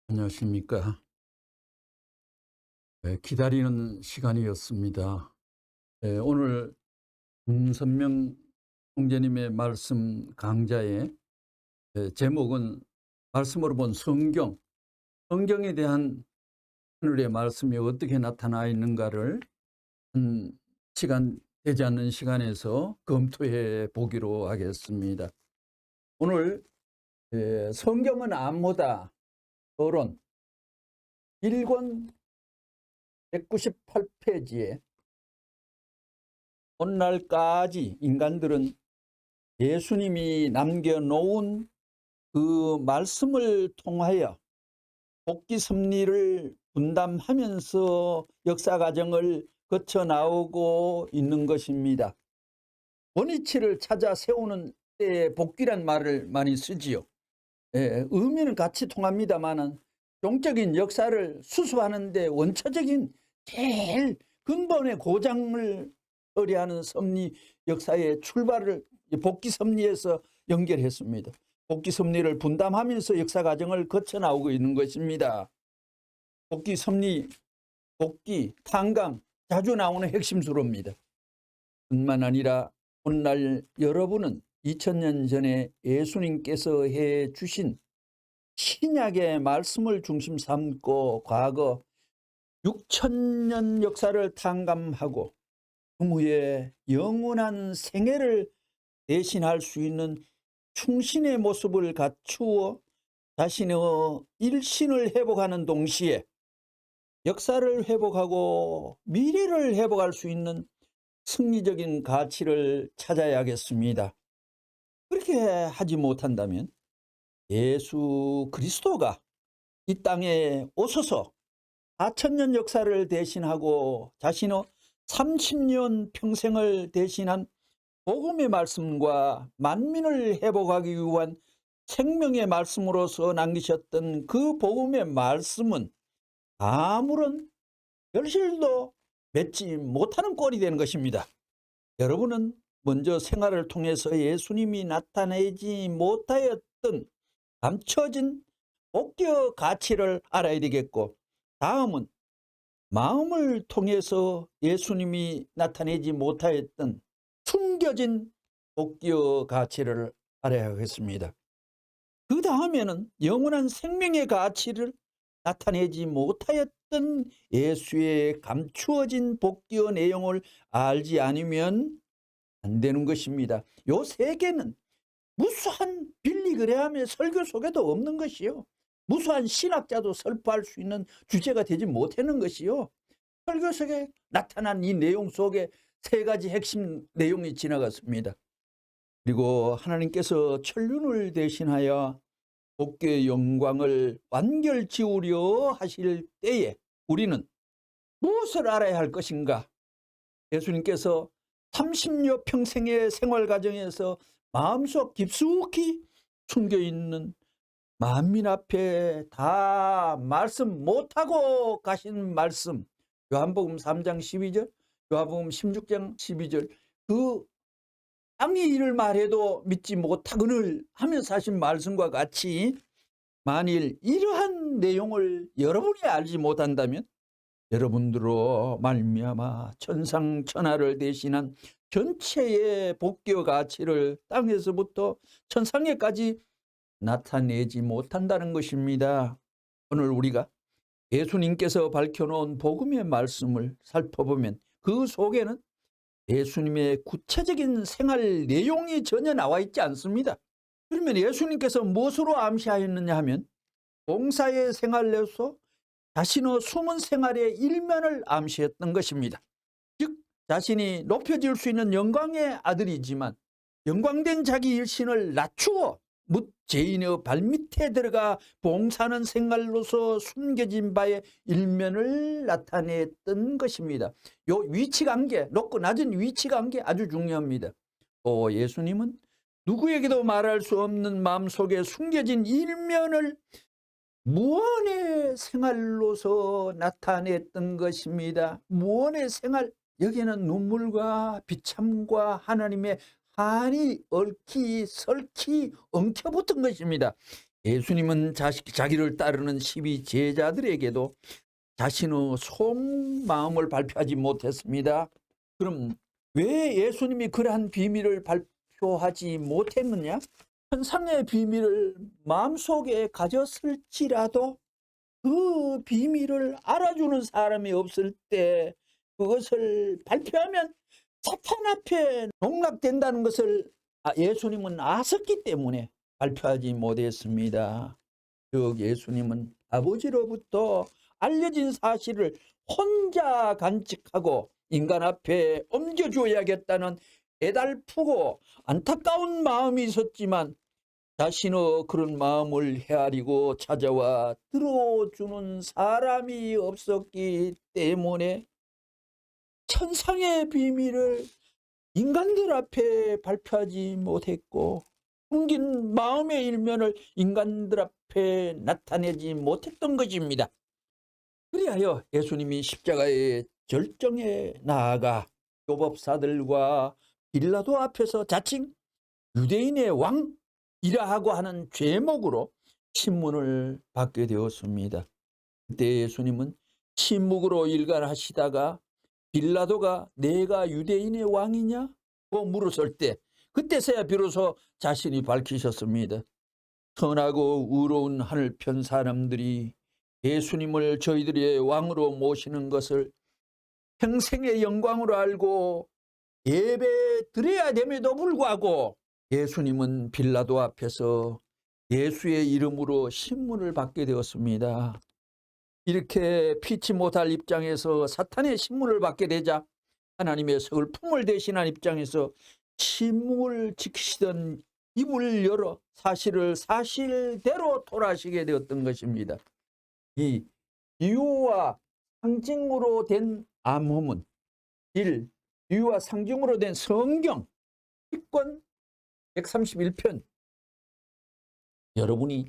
안녕하십니까. 네, 기다리는 시간이었습니다. 네, 오늘 김선명 총재님의 말씀 강좌의 제목은 말씀으로 본 성경에 대한 하늘의 말씀이 어떻게 나타나 있는가를 한 시간 되지 않는 시간에서 검토해 보기로 하겠습니다. 오늘 성경은 안무다 토론 1권 198페이지에 오늘날까지 인간들은 예수님이 남겨놓은 그 말씀을 통하여 복귀 섭리를 분담하면서 역사 과정을 거쳐 나오고 있는 것입니다. 원위치를 찾아 세우는 때에 복귀란 말을 많이 쓰지요. 의미는 같이 통합니다만은 종적인 역사를 수습하는 데 원초적인 제일 근본의 고장을 처리하는 섭리 역사의 출발을 복귀 섭리에서 연결했습니다. 복귀 섭리를 분담하면서 역사 과정을 거쳐 나오고 있는 것입니다. 복귀 섭리, 복귀, 탄감 자주 나오는 핵심 수로입니다. 뿐만 아니라 오늘날 여러분은 2000년 전에 예수님께서 해주신 신약의 말씀을 중심 삼고 과거 6000년 역사를 탕감하고 그 후에 영원한 생애를 대신할 수 있는 충신의 모습을 갖추어 자신의 일신을 회복하는 동시에 역사를 회복하고 미래를 회복할 수 있는 승리적인 가치를 찾아야겠습니다. 그렇게 하지 못한다면 예수 그리스도가 이 땅에 오셔서 4000년 역사를 대신하고 자신의 30년 평생을 대신한 복음의 말씀과 만민을 회복하기 위한 생명의 말씀으로서 남기셨던 그 복음의 말씀은 아무런 결실도 맺지 못하는 꼴이 되는 것입니다. 여러분은 먼저 생활을 통해서 예수님이 나타내지 못하였던 감춰진 복귀의 가치를 알아야 되겠고, 다음은 마음을 통해서 예수님이 나타내지 못하였던 숨겨진 복귀의 가치를 알아야 하겠습니다. 그 다음에는 영원한 생명의 가치를 나타내지 못하였던 예수의 감추어진 복귀의 내용을 알지 않으면 안 되는 것입니다. 요 세 개는 무수한 빌리그레함의 설교 속에도 없는 것이요, 무수한 신학자도 설파할 수 있는 주제가 되지 못하는 것이요, 설교 속에 나타난 이 내용 속에 세 가지 핵심 내용이 지나갔습니다. 그리고 하나님께서 천륜을 대신하여 복귀의 영광을 완결지우려 하실 때에 우리는 무엇을 알아야 할 것인가? 예수님께서 30여 평생의 생활 과정에서 마음속 깊숙이 숨겨있는 만민 앞에 다 말씀 못하고 가신 말씀, 요한복음 3장 12절, 요한복음 16장 12절, 그 땅의 일을 말해도 믿지 못하거늘 하면서 하신 말씀과 같이 만일 이러한 내용을 여러분이 알지 못한다면 여러분들로 말미암아 천상천하를 대신한 전체의 복귀의 가치를 땅에서부터 천상에까지 나타내지 못한다는 것입니다. 오늘 우리가 예수님께서 밝혀놓은 복음의 말씀을 살펴보면 그 속에는 예수님의 구체적인 생활 내용이 전혀 나와 있지 않습니다. 그러면 예수님께서 무엇으로 암시하였느냐 하면 봉사의 생활에서 자신의 숨은 생활의 일면을 암시했던 것입니다. 즉 자신이 높여질 수 있는 영광의 아들이지만 영광된 자기 일신을 낮추어 묻 죄인의 발밑에 들어가 봉사하는 생활로서 숨겨진 바의 일면을 나타냈던 것입니다. 요 위치관계, 높고 낮은 위치관계 아주 중요합니다. 또 예수님은 누구에게도 말할 수 없는 마음속에 숨겨진 일면을 무언의 생활로서 나타냈던 것입니다. 무언의 생활, 여기에는 눈물과 비참과 하나님의 한이 얽히 설키 엉켜붙은 것입니다. 예수님은 자기를 따르는 12 제자들에게도 자신의 속마음을 발표하지 못했습니다. 그럼 왜 예수님이 그러한 비밀을 발표하지 못했느냐? 천상의 비밀을 마음속에 가졌을지라도 그 비밀을 알아주는 사람이 없을 때 그것을 발표하면 사탄 앞에 농락된다는 것을 예수님은 아셨기 때문에 발표하지 못했습니다. 즉 예수님은 아버지로부터 알려진 사실을 혼자 간직하고 인간 앞에 옮겨줘야겠다는 애달프고 안타까운 마음이 있었지만 자신의 그런 마음을 헤아리고 찾아와 들어주는 사람이 없었기 때문에 천상의 비밀을 인간들 앞에 발표하지 못했고 숨긴 마음의 일면을 인간들 앞에 나타내지 못했던 것입니다. 그리하여 예수님이 십자가의 절정에 나아가 율법사들과 빌라도 앞에서 자칭 유대인의 왕이라 하고 하는 제목으로 신문을 받게 되었습니다. 그때 예수님은 침묵으로 일관하시다가 빌라도가 내가 유대인의 왕이냐? 고 물었을 때 그때서야 비로소 자신이 밝히셨습니다. 선하고 의로운 하늘편 사람들이 예수님을 저희들의 왕으로 모시는 것을 평생의 영광으로 알고 예배 드려야 됨에도 불구하고 예수님은 빌라도 앞에서 예수의 이름으로 신문을 받게 되었습니다. 이렇게 피치 못할 입장에서 사탄의 신문을 받게 되자 하나님의 서글픔을 대신한 입장에서 침묵을 지키시던 입을 열어 사실을 사실대로 토로하시게 되었던 것입니다. 이 비유와 상징으로 된 암호문 1. 비유와 상징으로 된 성경 10권 131편. 여러분이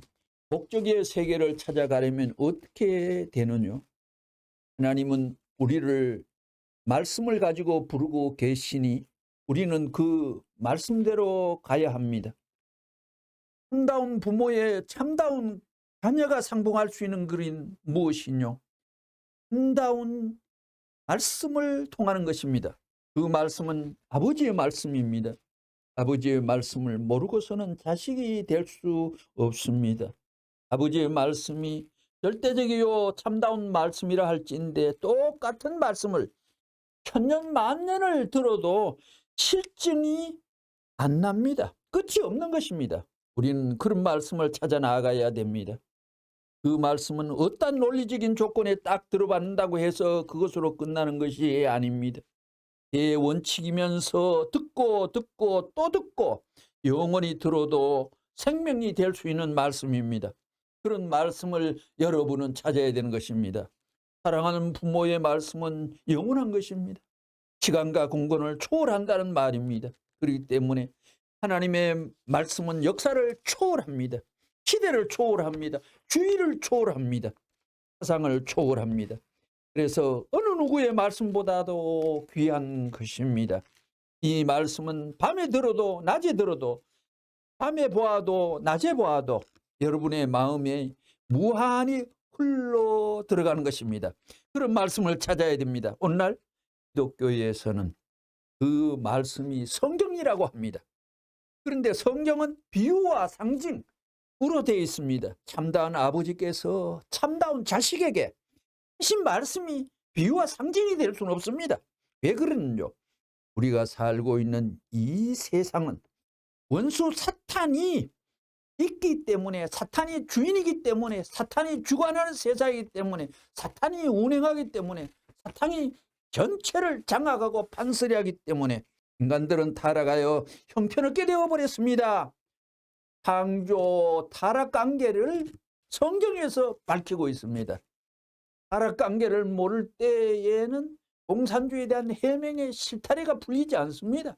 목적의 세계를 찾아가려면 어떻게 되느냐? 하나님은 우리를 말씀을 가지고 부르고 계시니 우리는 그 말씀대로 가야 합니다. 참다운 부모의 참다운 자녀가 상봉할 수 있는 글은 무엇이뇨? 참다운 말씀을 통하는 것입니다. 그 말씀은 아버지의 말씀입니다. 아버지의 말씀을 모르고서는 자식이 될 수 없습니다. 아버지의 말씀이 절대적이요 참다운 말씀이라 할지인데 똑같은 말씀을 천년 만년을 들어도 실증이 안 납니다. 끝이 없는 것입니다. 우리는 그런 말씀을 찾아 나가야 됩니다. 그 말씀은 어떤 논리적인 조건에 딱 들어받는다고 해서 그것으로 끝나는 것이 아닙니다. 대원칙이면서 듣고 또 듣고 영원히 들어도 생명이 될 수 있는 말씀입니다. 그런 말씀을 여러분은 찾아야 되는 것입니다. 사랑하는 부모의 말씀은 영원한 것입니다. 시간과 공간을 초월한다는 말입니다. 그렇기 때문에 하나님의 말씀은 역사를 초월합니다. 시대를 초월합니다. 주의를 초월합니다. 사상을 초월합니다. 그래서 어느 누구의 말씀보다도 귀한 것입니다. 이 말씀은 밤에 들어도 낮에 들어도 밤에 보아도 낮에 보아도 여러분의 마음에 무한히 흘러 들어가는 것입니다. 그런 말씀을 찾아야 됩니다. 오늘날 기독교에서는 그 말씀이 성경이라고 합니다. 그런데 성경은 비유와 상징으로 되어 있습니다. 참다운 아버지께서 참다운 자식에게 하신 말씀이 비유와 상징이 될 수는 없습니다. 왜 그러는요? 우리가 살고 있는 이 세상은 원수 사탄이 있기 때문에, 사탄이 주인이기 때문에, 사탄이 주관하는 세상이기 때문에, 사탄이 운행하기 때문에, 사탄이 전체를 장악하고 판서리하기 때문에 인간들은 타락하여 형편없게 되어버렸습니다. 창조 타락관계를 성경에서 밝히고 있습니다. 타락관계를 모를 때에는 공산주의에 대한 해명의 실타래가 풀리지 않습니다.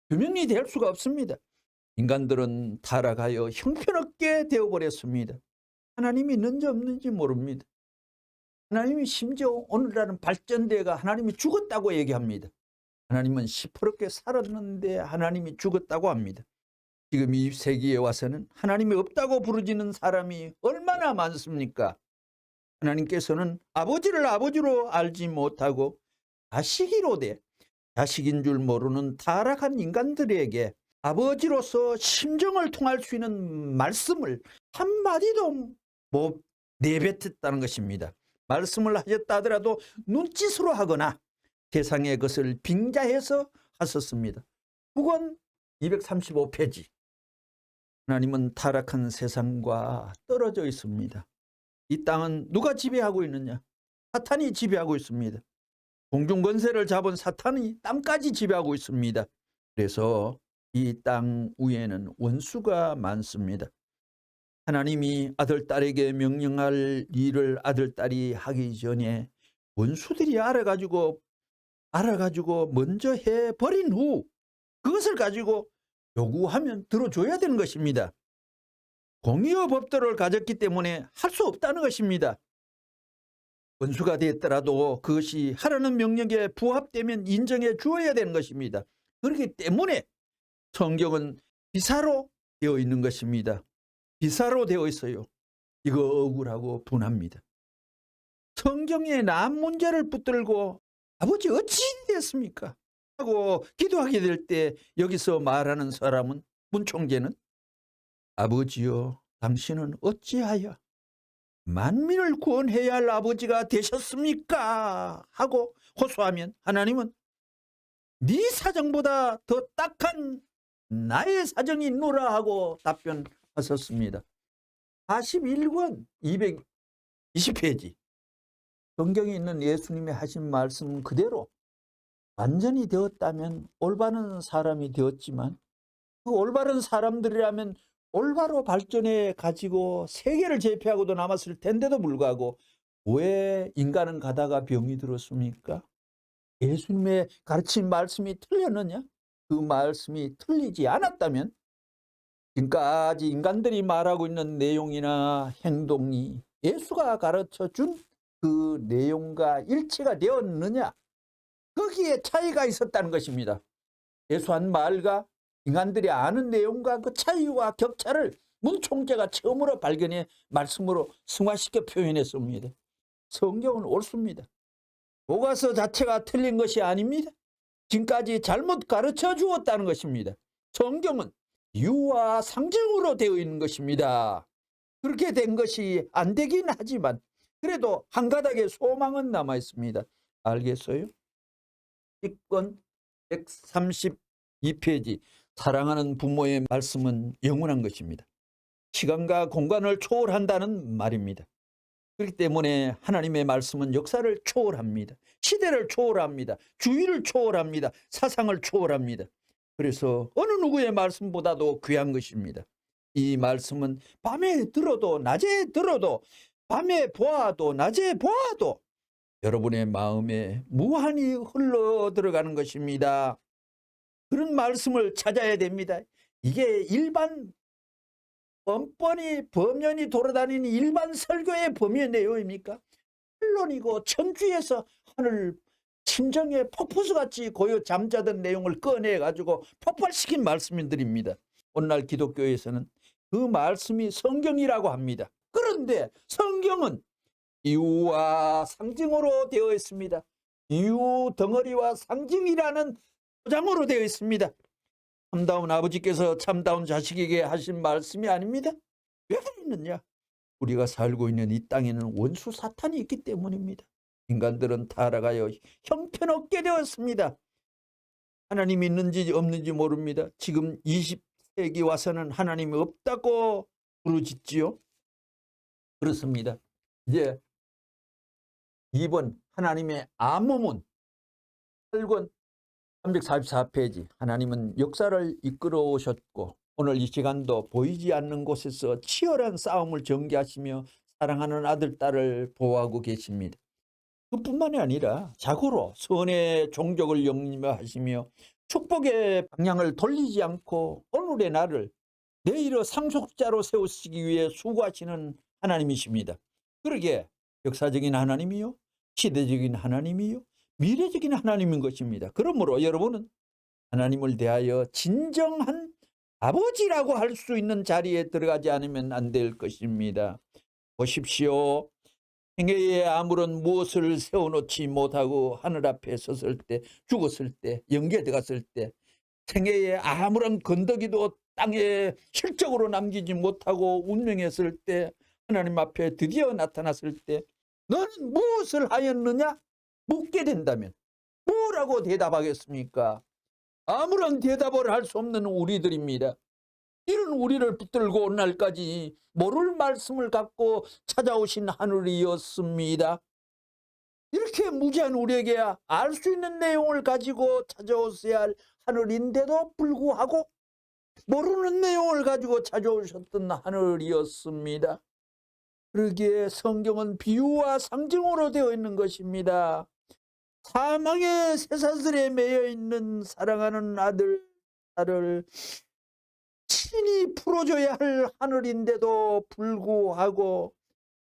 규명이 될 수가 없습니다. 인간들은 타락하여 형편없게 되어버렸습니다. 하나님이 있는지 없는지 모릅니다. 하나님이 심지어 오늘날은 발전대가 하나님이 죽었다고 얘기합니다. 하나님은 시퍼렇게 살았는데 하나님이 죽었다고 합니다. 지금 이 세기에 와서는 하나님이 없다고 부르짖는 사람이 얼마나 많습니까? 하나님께서는 아버지를 아버지로 알지 못하고 자식이로 돼 자식인 줄 모르는 타락한 인간들에게 아버지로서 심정을 통할 수 있는 말씀을 한마디도 못 내뱉었다는 것입니다. 말씀을 하셨다 하더라도 눈짓으로 하거나 세상의 것을 빙자해서 하셨습니다. 북원 235페이지. 하나님은 타락한 세상과 떨어져 있습니다. 이 땅은 누가 지배하고 있느냐? 사탄이 지배하고 있습니다. 공중 권세를 잡은 사탄이 땅까지 지배하고 있습니다. 그래서 이 땅 위에는 원수가 많습니다. 하나님이 아들, 딸에게 명령할 일을 아들, 딸이 하기 전에 원수들이 알아가지고 먼저 해버린 후 그것을 가지고 요구하면 들어줘야 되는 것입니다. 공의의 법도를 가졌기 때문에 할 수 없다는 것입니다. 원수가 됐더라도 그것이 하라는 명령에 부합되면 인정해 주어야 되는 것입니다. 그렇기 때문에 성경은 비사로 되어 있는 것입니다. 비사로 되어 있어요. 이거 억울하고 분합니다. 성경에 남 문제를 붙들고 아버지 어찌 됐습니까? 하고 기도하게 될 때 여기서 말하는 사람은 문총재는 아버지여 당신은 어찌하여 만민을 구원해야 할 아버지가 되셨습니까? 하고 호소하면 하나님은 네 사정보다 더 딱한 나의 사정이 있노라 하고 답변하셨습니다. 41권 220페이지. 성경에 있는 예수님이 하신 말씀 그대로 완전히 되었다면 올바른 사람이 되었지만 그 올바른 사람들이라면 올바로 발전해 가지고 세계를 제패하고도 남았을 텐데도 불구하고 왜 인간은 가다가 병이 들었습니까? 예수님의 가르친 말씀이 틀렸느냐? 그 말씀이 틀리지 않았다면 지금까지 인간들이 말하고 있는 내용이나 행동이 예수가 가르쳐 준 그 내용과 일치가 되었느냐? 거기에 차이가 있었다는 것입니다. 예수 한 말과 인간들이 아는 내용과 그 차이와 격차를 문총재가 처음으로 발견해 말씀으로 승화시켜 표현했습니다. 성경은 옳습니다. 교과서 자체가 틀린 것이 아닙니다. 지금까지 잘못 가르쳐 주었다는 것입니다. 성경은 유와 상징으로 되어 있는 것입니다. 그렇게 된 것이 안 되긴 하지만 그래도 한 가닥의 소망은 남아 있습니다. 알겠어요? 10권 132페이지. 사랑하는 부모의 말씀은 영원한 것입니다. 시간과 공간을 초월한다는 말입니다. 그렇기 때문에 하나님의 말씀은 역사를 초월합니다. 시대를 초월합니다. 주의를 초월합니다. 사상을 초월합니다. 그래서 어느 누구의 말씀보다도 귀한 것입니다. 이 말씀은 밤에 들어도 낮에 들어도 밤에 보아도 낮에 보아도 여러분의 마음에 무한히 흘러 들어가는 것입니다. 그런 말씀을 찾아야 됩니다. 이게 일반 뻔뻔히 범연이 돌아다니는 일반 설교의 범위의 내용입니까? 물론이고 천주에서 하늘 심정에 폭포수같이 고요 잠자던 내용을 꺼내가지고 폭발시킨 말씀들입니다. 오늘날 기독교에서는 그 말씀이 성경이라고 합니다. 그런데 성경은 이유와 상징으로 되어 있습니다. 이유 덩어리와 상징이라는 포장으로 되어 있습니다. 참다운 아버지께서 참다운 자식에게 하신 말씀이 아닙니다. 왜 그랬느냐? 우리가 살고 있는 이 땅에는 원수 사탄이 있기 때문입니다. 인간들은 타락하여 형편없게 되었습니다. 하나님이 있는지 없는지 모릅니다. 지금 20세기 와서는 하나님이 없다고 부르짖지요. 그렇습니다. 이제 2번 하나님의 암호문 8권 344페이지. 하나님은 역사를 이끌어 오셨고 오늘 이 시간도 보이지 않는 곳에서 치열한 싸움을 전개하시며 사랑하는 아들, 딸을 보호하고 계십니다. 그뿐만이 아니라 자고로 선의 종족을 영림하시며 축복의 방향을 돌리지 않고 오늘의 나를 내일의 상속자로 세우시기 위해 수고하시는 하나님이십니다. 그러게 역사적인 하나님이요, 시대적인 하나님이요, 미래적인 하나님인 것입니다. 그러므로 여러분은 하나님을 대하여 진정한 아버지라고 할 수 있는 자리에 들어가지 않으면 안 될 것입니다. 보십시오. 생애에 아무런 무엇을 세워놓지 못하고 하늘 앞에 섰을 때, 죽었을 때, 영계에 들어갔을 때, 생애에 아무런 건더기도 땅에 실적으로 남기지 못하고 운명했을 때, 하나님 앞에 드디어 나타났을 때 너는 무엇을 하였느냐? 묻게 된다면 뭐라고 대답하겠습니까? 아무런 대답을 할 수 없는 우리들입니다. 이런 우리를 붙들고 온 날까지 모를 말씀을 갖고 찾아오신 하늘이었습니다. 이렇게 무지한 우리에게 알 수 있는 내용을 가지고 찾아오셔야 할 하늘인데도 불구하고 모르는 내용을 가지고 찾아오셨던 하늘이었습니다. 그러기에 성경은 비유와 상징으로 되어 있는 것입니다. 사망의 쇠사슬에 매여 있는 사랑하는 아들, 딸을 친히 풀어줘야 할 하늘인데도 불구하고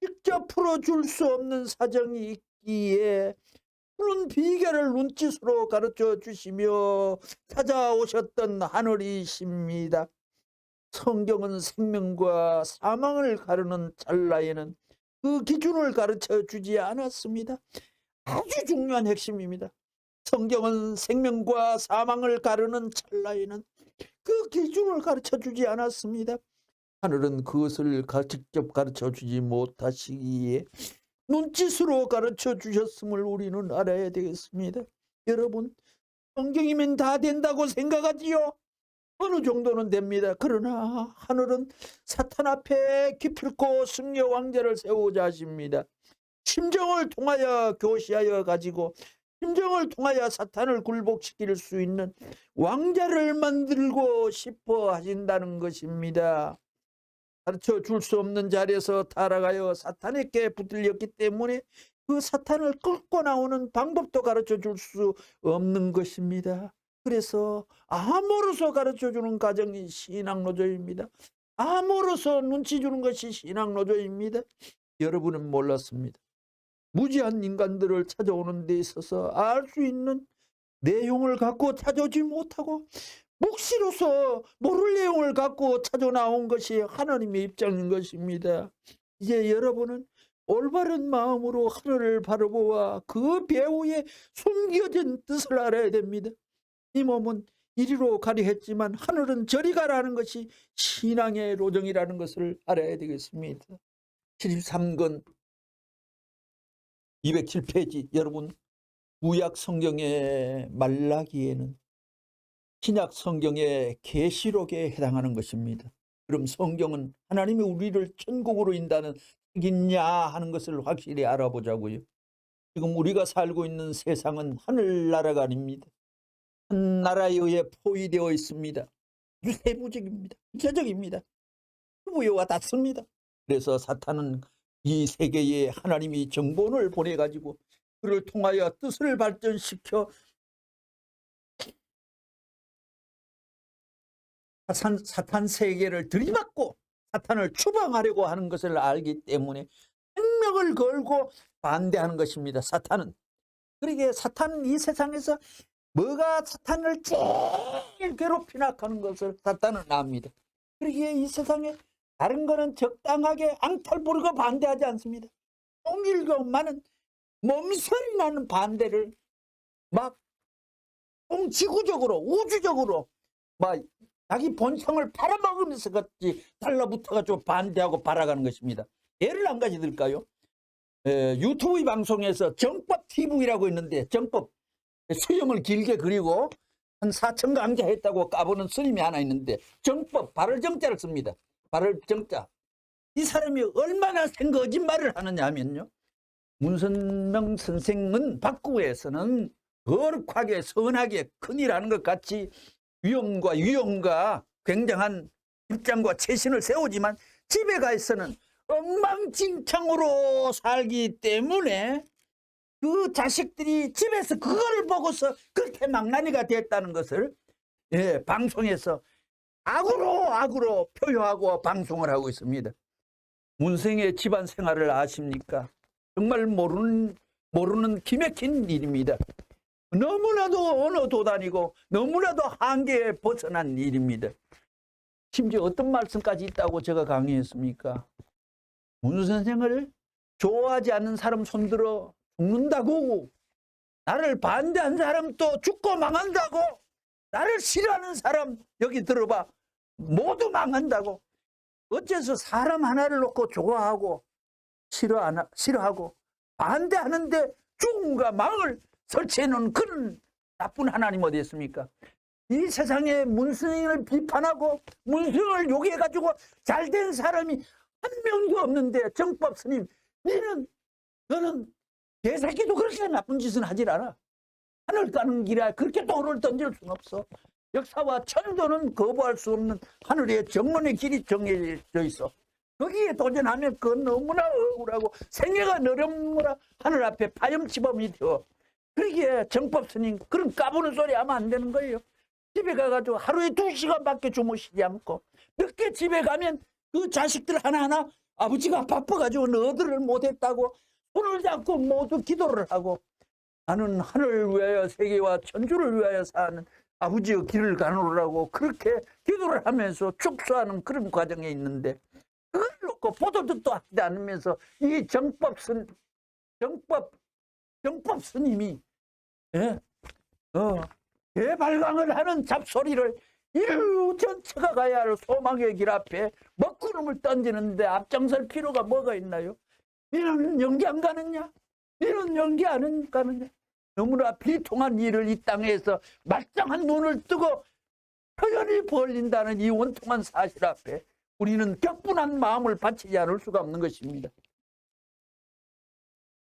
직접 풀어줄 수 없는 사정이 있기에 푸른 비결을 눈짓으로 가르쳐 주시며 찾아오셨던 하늘이십니다. 성경은 생명과 사망을 가르는 찰나에는 그 기준을 가르쳐 주지 않았습니다. 아주 중요한 핵심입니다. 성경은 생명과 사망을 가르는 찰나에는 그 기준을 가르쳐 주지 않았습니다. 하늘은 그것을 직접 가르쳐 주지 못하시기에 눈짓으로 가르쳐 주셨음을 우리는 알아야 되겠습니다. 여러분, 성경이면 다 된다고 생각하지요? 어느 정도는 됩니다. 그러나 하늘은 사탄 앞에 기필코 승려 왕자를 세우고자 하십니다. 심정을 통하여 교시하여 가지고 심정을 통하여 사탄을 굴복시킬 수 있는 왕자를 만들고 싶어 하신다는 것입니다. 가르쳐 줄 수 없는 자리에서 타락하여 사탄에게 붙들렸기 때문에 그 사탄을 끌고 나오는 방법도 가르쳐 줄 수 없는 것입니다. 그래서 암으로서 가르쳐 주는 과정이 신앙노조입니다. 암으로서 눈치 주는 것이 신앙노조입니다. 여러분은 몰랐습니다. 무지한 인간들을 찾아오는 데 있어서 알 수 있는 내용을 갖고 찾아오지 못하고 묵시로서 모를 내용을 갖고 찾아 나온 것이 하나님의 입장인 것입니다. 이제 여러분은 올바른 마음으로 하늘을 바라보아 그 배후에 숨겨진 뜻을 알아야 됩니다. 이 몸은 이리로 가려 했지만 하늘은 저리 가라는 것이 신앙의 로정이라는 것을 알아야 되겠습니다. 73권 207페이지 여러분, 구약 성경의 말라기에는 신약 성경의 계시록에 해당하는 것입니다. 그럼 성경은 하나님이 우리를 천국으로 인다는 뜻이냐 하는 것을 확실히 알아보자고요. 지금 우리가 살고 있는 세상은 하늘나라가 아닙니다. 한 나라에 의해 포위되어 있습니다. 세부적입니다. 구체적입니다. 부여와 닿습니다. 그래서 사탄은 이 세계에 하나님이 정본을 보내가지고 그를 통하여 뜻을 발전시켜 사탄 세계를 들이받고 사탄을 추방하려고 하는 것을 알기 때문에 생명을 걸고 반대하는 것입니다. 사탄은. 그러기에 사탄은 이 세상에서 뭐가 사탄을 제일 괴롭히나 하는 것을 사탄은 압니다. 그러기에 이 세상에 다른 거는 적당하게 앙탈 부리고 반대하지 않습니다. 통일교만은 몸소리 나는 반대를 막 지구적으로 우주적으로 막 자기 본성을 팔아먹으면서 같이 달라붙어가지고 반대하고 발악하는 것입니다. 예를 한 가지 들까요? 유튜브 방송에서 정법 TV라고 있는데 정법 수염을 길게 그리고 한 4천 강좌 했다고 까보는 스님이 하나 있는데 정법 발을 정자를 씁니다. 발을 정자. 이 사람이 얼마나 센 거짓말을 하느냐 하면요, 문선명 선생은 박구에서는 거룩하게 선하게 큰일하는 것 같이 위엄과 굉장한 입장과 체신을 세우지만 집에 가 있어는 엉망진창으로 살기 때문에 그 자식들이 집에서 그걸 보고서 그렇게 망나니가 됐다는 것을 방송에서 악으로 표현하고 방송을 하고 있습니다. 문생의 집안 생활을 아십니까? 정말 모르는 기맥힌 일입니다. 너무나도 언어도 다니고 너무나도 한계에 벗어난 일입니다. 심지어 어떤 말씀까지 있다고 제가 강의했습니까? 문 선생을 좋아하지 않는 사람 손들어 죽는다고, 나를 반대한 사람도 죽고 망한다고, 나를 싫어하는 사람 여기 들어봐 모두 망한다고. 어째서 사람 하나를 놓고 좋아하고 싫어하고 반대하는데 죽음과 망을 설치해놓은 그런 나쁜 하나님 어디 있습니까? 이 세상에 문스님을 비판하고 문스님을 욕해가지고 잘된 사람이 한 명도 없는데, 정법 스님, 너는 개새끼도 그렇게 나쁜 짓은 하질 않아. 하늘 가는 길에 그렇게 돌을 던질 수는 없어. 역사와 천도는 거부할 수 없는 하늘의 정문의 길이 정해져 있어. 거기에 도전하면 그건 너무나 억울하고 생애가 너무나 하늘 앞에 파렴치범이 되어. 그러기에 정법 스님 그런 까부는 소리 하면 안 되는 거예요. 집에 가가지고 하루에 2시간밖에 주무시지 않고 늦게 집에 가면 그 자식들 하나하나 아버지가 바빠가지고 너들을 못했다고 손을 잡고 모두 기도를 하고, 나는 하늘을 위하여 세계와 천주를 위하여 사는 아버지의 길을 가노라고 그렇게 기도를 하면서 축소하는 그런 과정에 있는데, 그걸 놓고 보도도 하지 않으면서 이 정법 스님이 대발광을 하는 잡소리를 인류 전체가 가야 할 소망의 길 앞에 먹구름을 던지는데 앞장설 필요가 뭐가 있나요? 너는 연기 안 가느냐? 너는 연기 안 가느냐? 너무나 비통한 일을 이 땅에서 말짱한 눈을 뜨고 표현이 벌린다는 이 원통한 사실 앞에 우리는 격분한 마음을 바치지 않을 수가 없는 것입니다.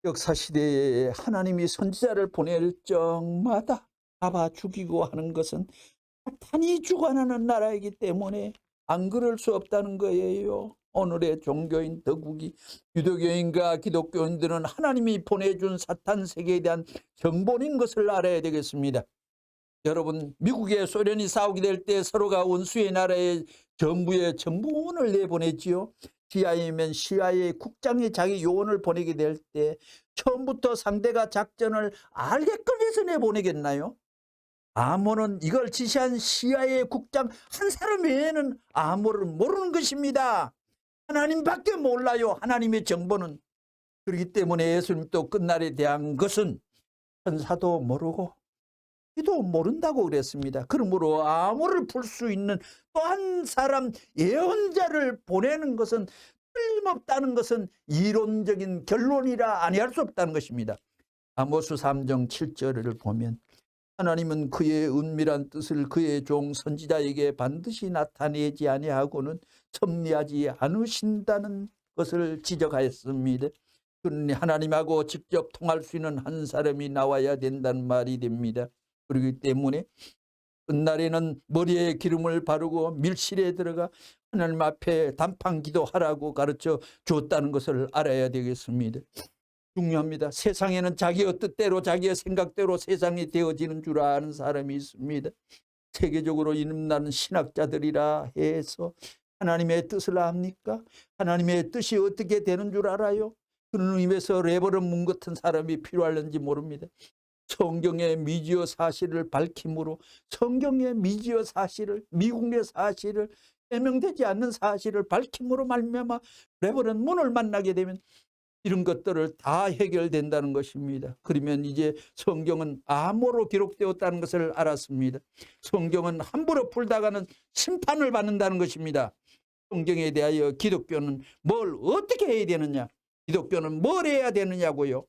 역사시대에 하나님이 선지자를 보낼 적마다 잡아 죽이고 하는 것은 사탄이 주관하는 나라이기 때문에 안 그럴 수 없다는 거예요. 오늘의 종교인 더욱이 유대교인과 기독교인들은 하나님이 보내준 사탄 세계에 대한 정본인 것을 알아야 되겠습니다. 여러분, 미국에 소련이 싸우게 될 때 서로가 원수의 나라의 정부에 정보원을 내보냈지요. CIA면 CIA 국장이 자기 요원을 보내게 될 때 처음부터 상대가 작전을 알게끔 해서 내보내겠나요? 암호는 이걸 지시한 CIA 국장 한 사람 외에는 암호를 모르는 것입니다. 하나님밖에 몰라요. 하나님의 정보는. 그렇기 때문에 예수님도 끝날에 대한 것은 천사도 모르고 기도 모른다고 그랬습니다. 그러므로 암호를 풀 수 있는 또 한 사람 예언자를 보내는 것은 틀림없다는 것은 이론적인 결론이라 아니할 수 없다는 것입니다. 아모스 3장 7절을 보면 하나님은 그의 은밀한 뜻을 그의 종 선지자에게 반드시 나타내지 아니하고는 섭리하지 않으신다는 것을 지적하였습니다. 그러니 하나님하고 직접 통할 수 있는 한 사람이 나와야 된다는 말이 됩니다. 그렇기 때문에 끝날에는 머리에 기름을 바르고 밀실에 들어가 하나님 앞에 단판 기도하라고 가르쳐 줬다는 것을 알아야 되겠습니다. 중요합니다. 세상에는 자기의 뜻대로 자기의 생각대로 세상이 되어지는 줄 아는 사람이 있습니다. 세계적으로 이름나는 신학자들이라 해서 하나님의 뜻을 압니까? 하나님의 뜻이 어떻게 되는 줄 알아요? 그런 의미에서 레버런 문 같은 사람이 필요할는지 모릅니다. 성경의 미지어 사실을 밝힘으로, 성경의 미지어 사실을, 미국의 사실을, 해명되지 않는 사실을 밝힘으로 말미암아 레버런 문을 만나게 되면 이런 것들을 다 해결된다는 것입니다. 그러면 이제 성경은 암호로 기록되었다는 것을 알았습니다. 성경은 함부로 풀다가는 심판을 받는다는 것입니다. 성경에 대하여 기독교는 뭘 어떻게 해야 되느냐, 기독교는 뭘 해야 되느냐고요.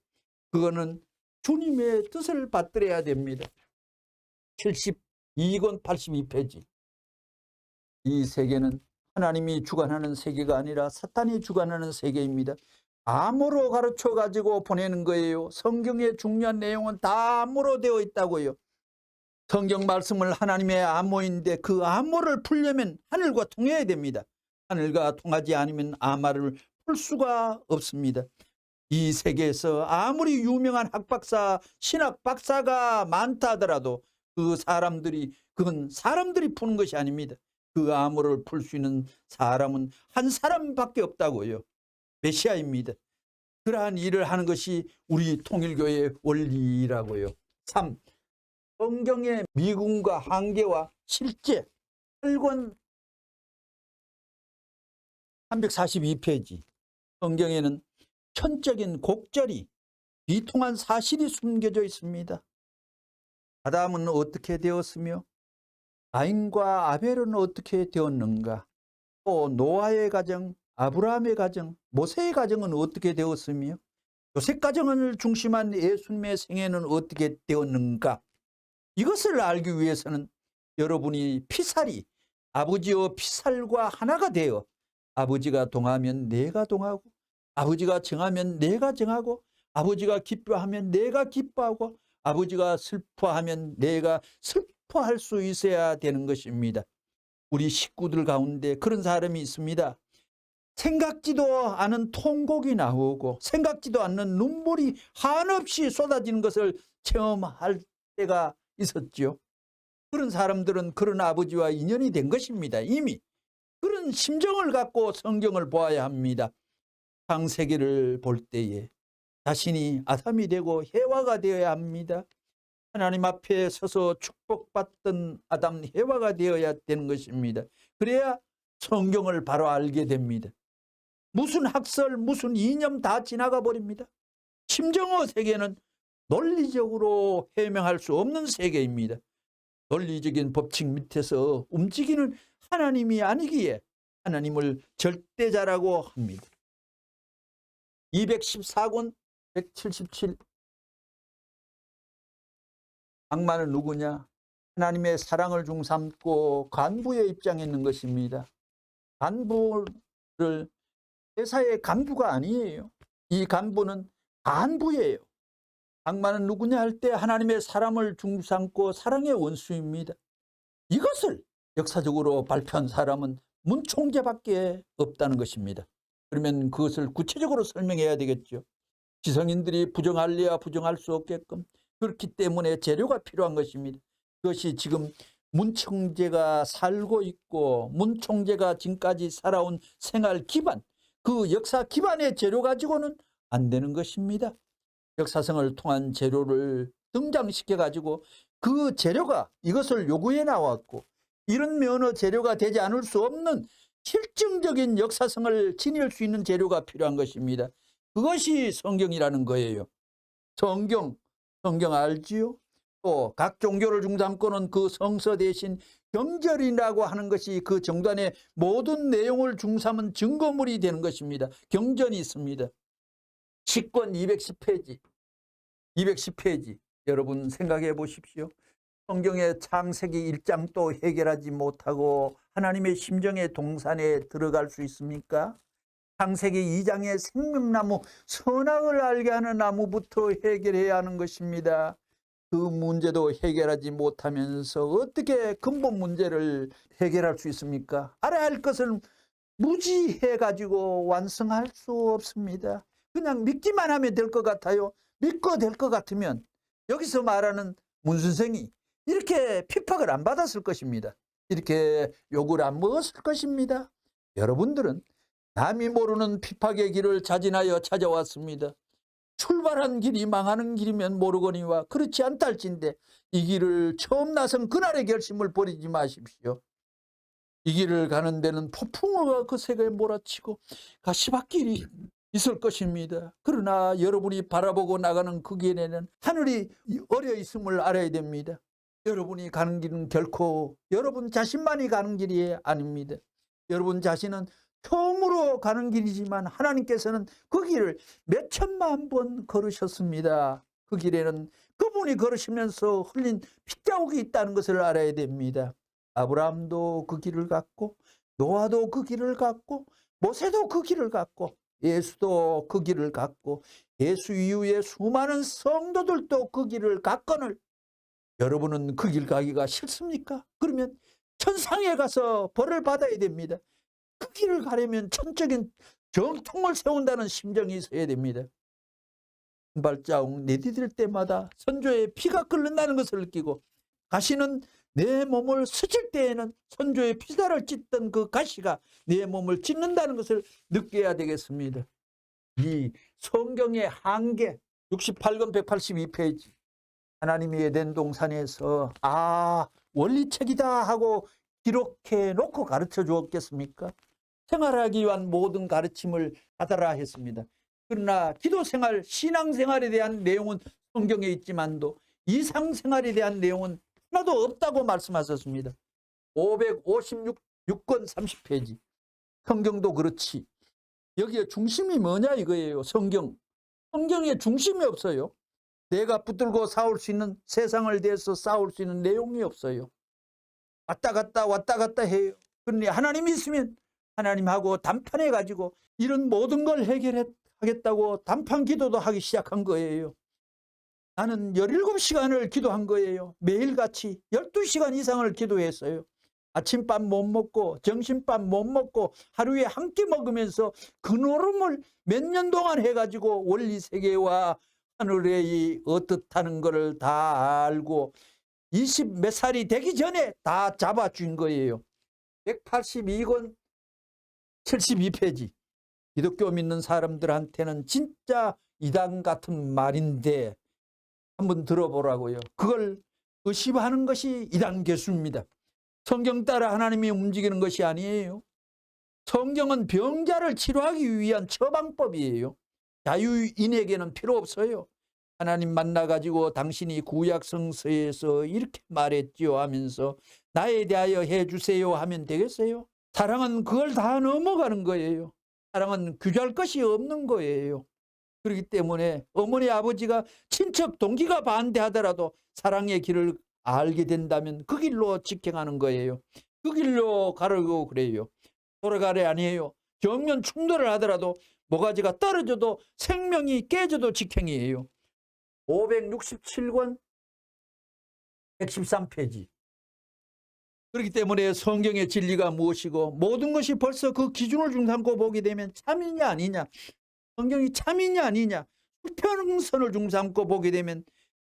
그거는 주님의 뜻을 받들어야 됩니다. 72권 82페이지. 이 세계는 하나님이 주관하는 세계가 아니라 사탄이 주관하는 세계입니다. 암호로 가르쳐 가지고 보내는 거예요. 성경의 중요한 내용은 다 암호로 되어 있다고요. 성경 말씀을 하나님의 암호인데 그 암호를 풀려면 하늘과 통해야 됩니다. 하늘과 통하지 않으면 암호를 풀 수가 없습니다. 이 세계에서 아무리 유명한 학박사, 신학 박사가 많다 하더라도 그건 사람들이 푸는 것이 아닙니다. 그 암호를 풀 수 있는 사람은 한 사람밖에 없다고요. 메시아입니다. 그러한 일을 하는 것이 우리 통일교의 원리라고요. 3. 성경의 미궁과 한계와 실제 8권 342페이지 성경에는 천적인 곡절이 비통한 사실이 숨겨져 있습니다. 아담은 어떻게 되었으며 가인과 아벨은 어떻게 되었는가? 또 노아의 가정, 아브라함의 가정, 모세의 가정은 어떻게 되었으며 요셉 가정을 중심한 예수님의 생애는 어떻게 되었는가? 이것을 알기 위해서는 여러분이 피살이 아버지와 피살과 하나가 되어 아버지가 동하면 내가 동하고 아버지가 정하면 내가 정하고 아버지가 기뻐하면 내가 기뻐하고 아버지가 슬퍼하면 내가 슬퍼할 수 있어야 되는 것입니다. 우리 식구들 가운데 그런 사람이 있습니다. 생각지도 않은 통곡이 나오고 생각지도 않는 눈물이 한없이 쏟아지는 것을 체험할 때가 있었죠. 그런 사람들은 그런 아버지와 인연이 된 것입니다. 이미 그런 심정을 갖고 성경을 보아야 합니다. 창세기를 볼 때에 자신이 아담이 되고 해와가 되어야 합니다. 하나님 앞에 서서 축복받던 아담 해와가 되어야 되는 것입니다. 그래야 성경을 바로 알게 됩니다. 무슨 학설, 무슨 이념 다 지나가 버립니다. 심정어 세계는 논리적으로 해명할 수 없는 세계입니다. 논리적인 법칙 밑에서 움직이는 하나님이 아니기에 하나님을 절대자라고 합니다. 214권 177 악마는 누구냐? 하나님의 사랑을 중삼고 간부의 입장에 있는 것입니다. 간부를 회사의 간부가 아니에요. 이 간부는 간부예요. 악마는 누구냐 할 때 하나님의 사랑을 중삼고 사랑의 원수입니다. 이것을 역사적으로 발표한 사람은 문총재밖에 없다는 것입니다. 그러면 그것을 구체적으로 설명해야 되겠죠. 지성인들이 부정할래야 부정할 수 없게끔 그렇기 때문에 재료가 필요한 것입니다. 그것이 지금 문총재가 살고 있고 문총재가 지금까지 살아온 생활 기반, 그 역사 기반의 재료 가지고는 안 되는 것입니다. 역사성을 통한 재료를 등장시켜 가지고 그 재료가 이것을 요구해 나왔고 이런 면허 재료가 되지 않을 수 없는 실증적인 역사성을 지닐 수 있는 재료가 필요한 것입니다. 그것이 성경이라는 거예요. 성경 알지요? 또 각 종교를 중삼고는 그 성서 대신 경전이라고 하는 것이 그 정단의 모든 내용을 중삼은 증거물이 되는 것입니다. 경전이 있습니다. 시권 210페이지 여러분 생각해 보십시오. 성경의 창세기 1장도 해결하지 못하고 하나님의 심정의 동산에 들어갈 수 있습니까? 창세기 2장의 생명나무, 선악을 알게 하는 나무부터 해결해야 하는 것입니다. 그 문제도 해결하지 못하면서 어떻게 근본 문제를 해결할 수 있습니까? 알아야 할 것을 무지해가지고 완성할 수 없습니다. 그냥 믿기만 하면 될 것 같아요. 믿고 될 것 같으면 여기서 말하는 문선생이 이렇게 핍박을 안 받았을 것입니다. 이렇게 욕을 안 먹었을 것입니다. 여러분들은 남이 모르는 핍박의 길을 자진하여 찾아왔습니다. 출발한 길이 망하는 길이면 모르거니와 그렇지 않다 할진대 이 길을 처음 나선 그날의 결심을 버리지 마십시오. 이 길을 가는 데는 폭풍우가 그 세계에 몰아치고 가시밭길이 있을 것입니다. 그러나 여러분이 바라보고 나가는 그 길에는 하늘이 어려 있음을 알아야 됩니다. 여러분이 가는 길은 결코 여러분 자신만이 가는 길이 아닙니다. 여러분 자신은 처음으로 가는 길이지만 하나님께서는 그 길을 몇 천만 번 걸으셨습니다. 그 길에는 그분이 걸으시면서 흘린 핏자국이 있다는 것을 알아야 됩니다. 아브라함도 그 길을 갔고 노아도 그 길을 갔고 모세도 그 길을 갔고 예수도 그 길을 갔고 예수 이후에 수많은 성도들도 그 길을 갔거늘 여러분은 그 길 가기가 싫습니까? 그러면 천상에 가서 벌을 받아야 됩니다. 그 길을 가려면 천적인 정통을 세운다는 심정이 있어야 됩니다. 한 발자국 내디딜 때마다 선조의 피가 끓는다는 것을 느끼고 가시는 내 몸을 스칠 때에는 선조의 피살을 찢던 그 가시가 내 몸을 찢는다는 것을 느껴야 되겠습니다. 이 성경의 한계 68권 182페이지 하나님이 에덴 동산에서 원리책이다 하고 기록해 놓고 가르쳐 주었겠습니까? 생활하기 위한 모든 가르침을 받아라 했습니다. 그러나 기도생활, 신앙생활에 대한 내용은 성경에 있지만도 이상생활에 대한 내용은 하나도 없다고 말씀하셨습니다. 556권 30페이지. 성경도 그렇지. 여기에 중심이 뭐냐 이거예요. 성경에 중심이 없어요. 내가 붙들고 싸울 수 있는, 세상을 대해서 싸울 수 있는 내용이 없어요. 왔다 갔다 해요. 그런데 하나님이 있으면 하나님하고 담판해 가지고 이런 모든 걸 해결하겠다고 담판 기도도 하기 시작한 거예요. 나는 17시간을 기도한 거예요. 매일같이 12시간 이상을 기도했어요. 아침밥 못 먹고 점심밥 못 먹고 하루에 한 끼 먹으면서 그 노름을 몇 년 동안 해가지고 원리세계와 하늘의 어떻다는 것을 다 알고 20 몇 살이 되기 전에 다 잡아준 거예요. 182권 72페이지. 기독교 믿는 사람들한테는 진짜 이단 같은 말인데 한번 들어보라고요. 그걸 의심하는 것이 이단 교수입니다. 성경 따라 하나님이 움직이는 것이 아니에요. 성경은 병자를 치료하기 위한 처방법이에요. 자유인에게는 필요 없어요. 하나님 만나가지고 당신이 구약 성서에서 이렇게 말했지요 하면서 나에 대하여 해주세요 하면 되겠어요? 사랑은 그걸 다 넘어가는 거예요. 사랑은 규제할 것이 없는 거예요. 그렇기 때문에 어머니 아버지가 친척 동기가 반대하더라도 사랑의 길을 알게 된다면 그 길로 직행하는 거예요. 그 길로 가려고 그래요. 돌아가래 아니에요. 정면 충돌을 하더라도 모가지가 떨어져도 생명이 깨져도 직행이에요. 567권 113페이지. 그렇기 때문에 성경의 진리가 무엇이고 모든 것이 벌써 그 기준을 중삼고 보게 되면 참이냐 아니냐, 성경이 참이냐 아니냐, 수평선을 중삼고 보게 되면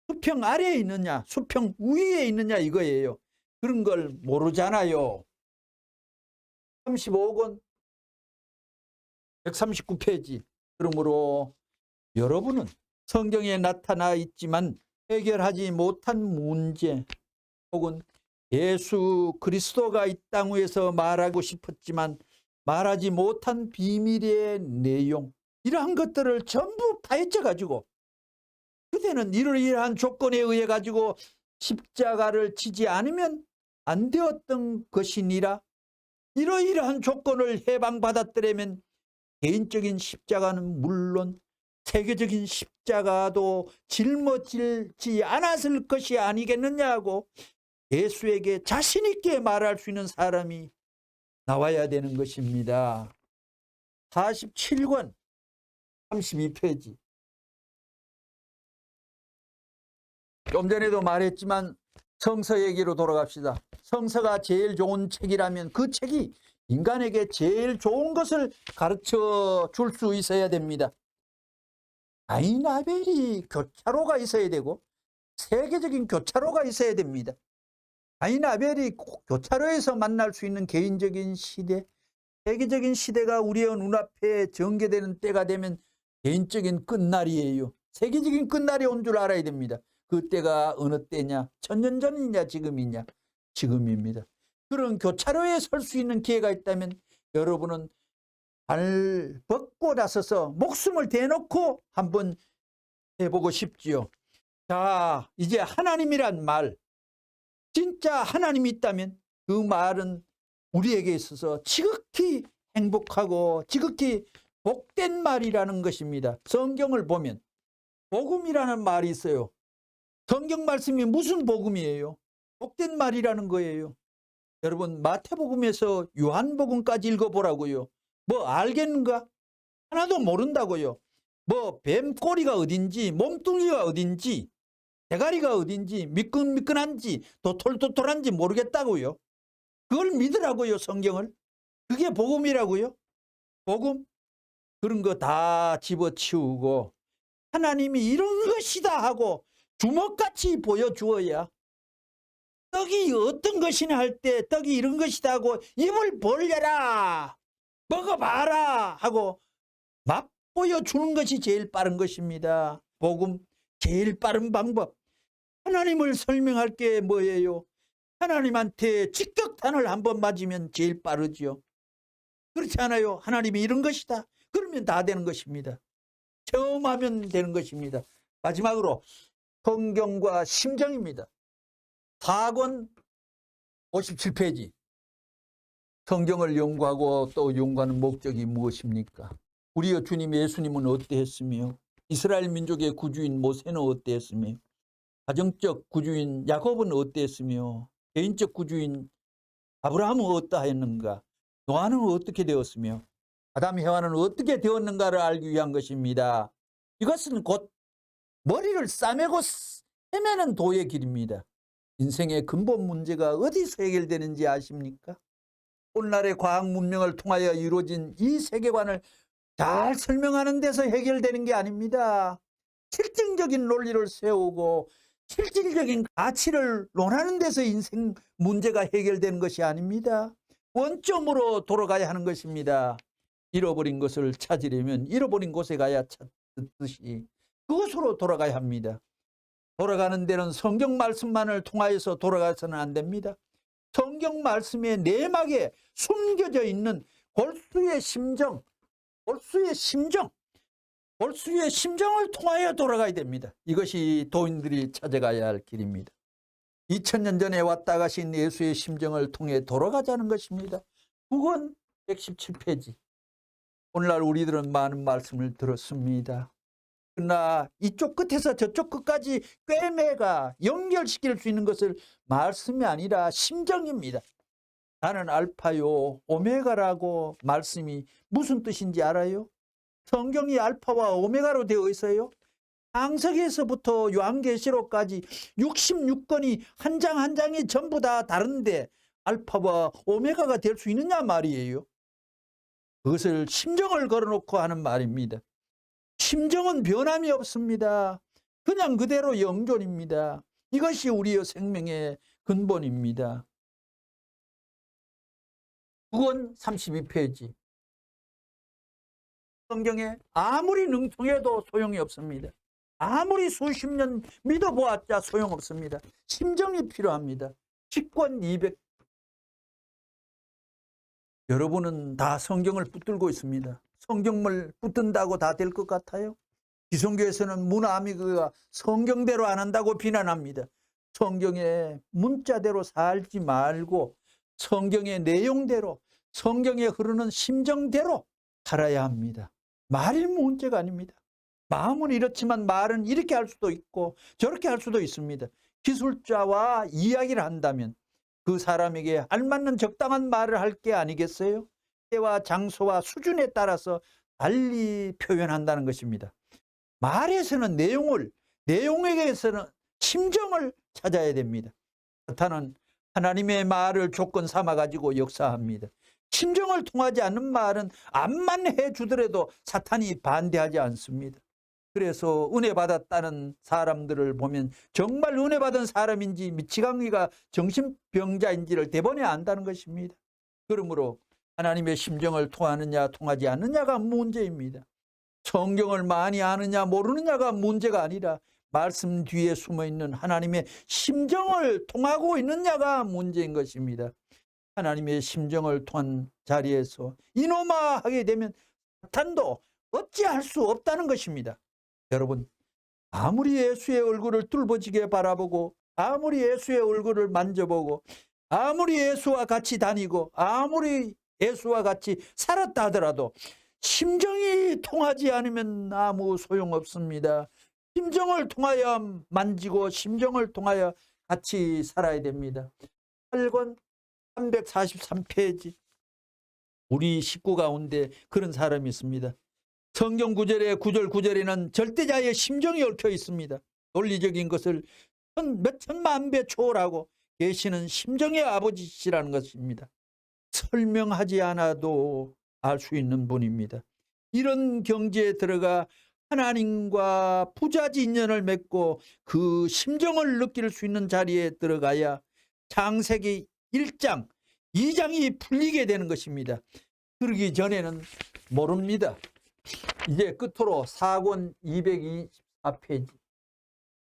수평 아래에 있느냐 수평 위에 있느냐 이거예요. 그런 걸 모르잖아요. 35권 139페이지. 그러므로 여러분은 성경에 나타나 있지만 해결하지 못한 문제 혹은 예수 그리스도가 이 땅 위에서 말하고 싶었지만 말하지 못한 비밀의 내용, 이러한 것들을 전부 파헤쳐 가지고 그때는 이러한 조건에 의해 가지고 십자가를 지지 않으면 안 되었던 것이니라. 이러이러한 조건을 해방받았더라면 개인적인 십자가는 물론 세계적인 십자가도 짊어지지 않았을 것이 아니겠느냐고 예수에게 자신 있게 말할 수 있는 사람이 나와야 되는 것입니다. 47권 32페이지. 좀 전에도 말했지만 성서 얘기로 돌아갑시다. 성서가 제일 좋은 책이라면 그 책이 인간에게 제일 좋은 것을 가르쳐 줄 수 있어야 됩니다. 가인 아벨이 교차로가 있어야 되고 세계적인 교차로가 있어야 됩니다. 가인 아벨이 교차로에서 만날 수 있는 개인적인 시대, 세계적인 시대가 우리의 눈앞에 전개되는 때가 되면 개인적인 끝날이에요. 세계적인 끝날이 온 줄 알아야 됩니다. 그 때가 어느 때냐? 1000년 전이냐 지금이냐? 지금입니다. 그런 교차로에 설 수 있는 기회가 있다면 여러분은 발 벗고 나서서 목숨을 대놓고 한번 해보고 싶지요. 자, 이제 하나님이란 말, 진짜 하나님이 있다면 그 말은 우리에게 있어서 지극히 행복하고 지극히 복된 말이라는 것입니다. 성경을 보면 복음이라는 말이 있어요. 성경 말씀이 무슨 복음이에요? 복된 말이라는 거예요. 여러분 마태복음에서 요한복음까지 읽어보라고요. 뭐 알겠는가? 하나도 모른다고요. 뭐 뱀꼬리가 어딘지, 몸뚱이가 어딘지, 대가리가 어딘지, 미끈미끈한지, 도톨도톨한지 모르겠다고요. 그걸 믿으라고요. 성경을. 그게 복음이라고요. 복음. 그런 거 다 집어치우고 하나님이 이런 것이다 하고 주먹같이 보여주어야, 떡이 어떤 것이냐 할 때 떡이 이런 것이다 하고 입을 벌려라, 먹어봐라 하고 맛보여주는 것이 제일 빠른 것입니다. 복음 제일 빠른 방법. 하나님을 설명할 게 뭐예요? 하나님한테 직격탄을 한번 맞으면 제일 빠르죠. 그렇지 않아요? 하나님이 이런 것이다. 그러면 다 되는 것입니다. 체험하면 되는 것입니다. 마지막으로 성경과 심정입니다. 4권 57페이지. 성경을 연구하고 또 연구하는 목적이 무엇입니까? 우리의 주님 예수님은 어떠했으며 이스라엘 민족의 구주인 모세는 어떠했으며 가정적 구주인 야곱은 어떠했으며 개인적 구주인 아브라함은 어떠하였는가? 노아는 어떻게 되었으며 아담 해와는 어떻게 되었는가를 알기 위한 것입니다. 이것은 곧 머리를 싸매고 헤매는 도의 길입니다. 인생의 근본 문제가 어디서 해결되는지 아십니까? 오늘날의 과학 문명을 통하여 이루어진 이 세계관을 잘 설명하는 데서 해결되는 게 아닙니다. 실증적인 논리를 세우고 실질적인 가치를 논하는 데서 인생 문제가 해결되는 것이 아닙니다. 원점으로 돌아가야 하는 것입니다. 잃어버린 것을 찾으려면 잃어버린 곳에 가야 찾듯이 그것으로 돌아가야 합니다. 돌아가는 데는 성경 말씀만을 통하여서 돌아가서는 안 됩니다. 성경 말씀의 내막에 숨겨져 있는 골수의 심정, 골수의 심정을 통하여 돌아가야 됩니다. 이것이 도인들이 찾아가야 할 길입니다. 2000년 전에 왔다 가신 예수의 심정을 통해 돌아가자는 것입니다. 9권 117페이지. 오늘날 우리들은 많은 말씀을 들었습니다. 그러나 이쪽 끝에서 저쪽 끝까지 꿰매가 연결시킬 수 있는 것을 말씀이 아니라 심정입니다. 나는 알파요 오메가라고 말씀이 무슨 뜻인지 알아요? 성경이 알파와 오메가로 되어 있어요. 창세기에서부터 요한계시록까지 66권이 한 장 한 장이 전부 다 다른데 알파와 오메가가 될 수 있느냐 말이에요. 그것을 심정을 걸어놓고 하는 말입니다. 심정은 변함이 없습니다. 그냥 그대로 영존입니다. 이것이 우리의 생명의 근본입니다. 9권 32페이지. 성경에 아무리 능통해도 소용이 없습니다. 아무리 수십 년 믿어보았자 소용없습니다. 심정이 필요합니다. 10권 200. 여러분은 다 성경을 붙들고 있습니다. 성경을 붙든다고 다 될 것 같아요? 기성교에서는 문아미그가 성경대로 안 한다고 비난합니다. 성경의 문자대로 살지 말고 성경의 내용대로, 성경에 흐르는 심정대로 살아야 합니다. 말이 문제가 아닙니다. 마음은 이렇지만 말은 이렇게 할 수도 있고 저렇게 할 수도 있습니다. 기술자와 이야기를 한다면 그 사람에게 알맞는 적당한 말을 할 게 아니겠어요? 때와 장소와 수준에 따라서 달리 표현한다는 것입니다. 말에서는 내용에게서는 심정을 찾아야 됩니다. 사탄은 하나님의 말을 조건 삼아 가지고 역사합니다. 심정을 통하지 않는 말은 암만 해주더라도 사탄이 반대하지 않습니다. 그래서 은혜 받았다는 사람들을 보면 정말 은혜 받은 사람인지 미치광이가 정신병자인지를 대번에 안다는 것입니다. 그러므로 하나님의 심정을 통하느냐 통하지 않느냐가 문제입니다. 성경을 많이 아느냐 모르느냐가 문제가 아니라 말씀 뒤에 숨어있는 하나님의 심정을 통하고 있느냐가 문제인 것입니다. 하나님의 심정을 통한 자리에서 이놈아 하게 되면 사탄도 어찌할 수 없다는 것입니다. 여러분, 아무리 예수의 얼굴을 뚫어지게 바라보고 아무리 예수의 얼굴을 만져보고 아무리 예수와 같이 다니고 아무리 예수와 같이 살았다 하더라도 심정이 통하지 않으면 아무 소용없습니다. 심정을 통하여 만지고 심정을 통하여 같이 살아야 됩니다. 8권 343페이지. 우리 식구 가운데 그런 사람이 있습니다. 성경 구절의 구절에는 절대자의 심정이 얽혀 있습니다. 논리적인 것을 몇천만 배 초월하고 계시는 심정의 아버지시라는 것입니다. 설명하지 않아도 알 수 있는 분입니다. 이런 경지에 들어가 하나님과 부자지 인연을 맺고 그 심정을 느낄 수 있는 자리에 들어가야 창세기 1장, 2장이 풀리게 되는 것입니다. 그러기 전에는 모릅니다. 이제 끝으로 4권 224페이지.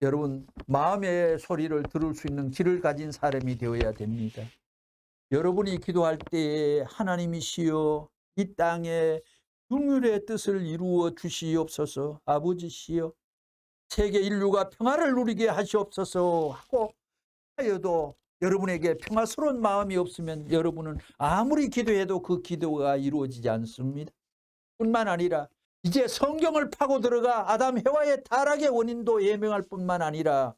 여러분, 마음의 소리를 들을 수 있는 귀를 가진 사람이 되어야 됩니다. 여러분이 기도할 때에 하나님이시여 이 땅에 긍휼의 뜻을 이루어 주시옵소서. 아버지시여, 세계 인류가 평화를 누리게 하시옵소서 하고 하여도 여러분에게 평화스러운 마음이 없으면 여러분은 아무리 기도해도 그 기도가 이루어지지 않습니다. 뿐만 아니라 이제 성경을 파고 들어가 아담 해와의 타락의 원인도 해명할 뿐만 아니라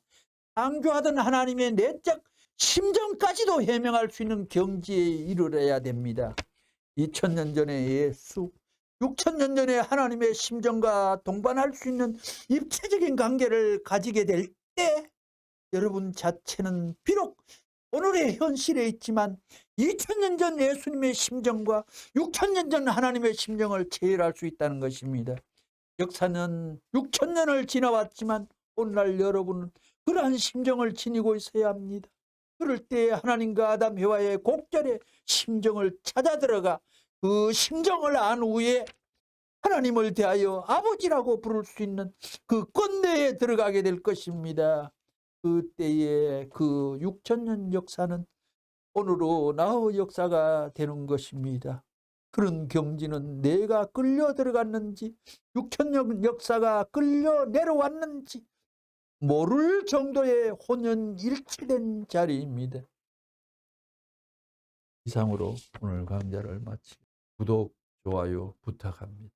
창조하던 하나님의 내적 심정까지도 해명할 수 있는 경지에 이르러야 됩니다. 2000년 전의 예수, 6000년 전에 하나님의 심정과 동반할 수 있는 입체적인 관계를 가지게 될 때 여러분 자체는 비록 오늘의 현실에 있지만 2000년 전 예수님의 심정과 6000년 전 하나님의 심정을 체결할 수 있다는 것입니다. 역사는 6000년을 지나왔지만 오늘날 여러분은 그러한 심정을 지니고 있어야 합니다. 그럴 때 하나님과 아담 해와의 곡절의 심정을 찾아 들어가 그 심정을 안 후에 하나님을 대하여 아버지라고 부를 수 있는 그 꼰대에 들어가게 될 것입니다. 그때의 그 6000년 역사는 오늘로 나의 역사가 되는 것입니다. 그런 경지는 내가 끌려 들어갔는지 6000년 역사가 끌려 내려왔는지 모를 정도의 혼연일체된 자리입니다. 이상으로 오늘 강좌를 마치고 구독, 좋아요 부탁합니다.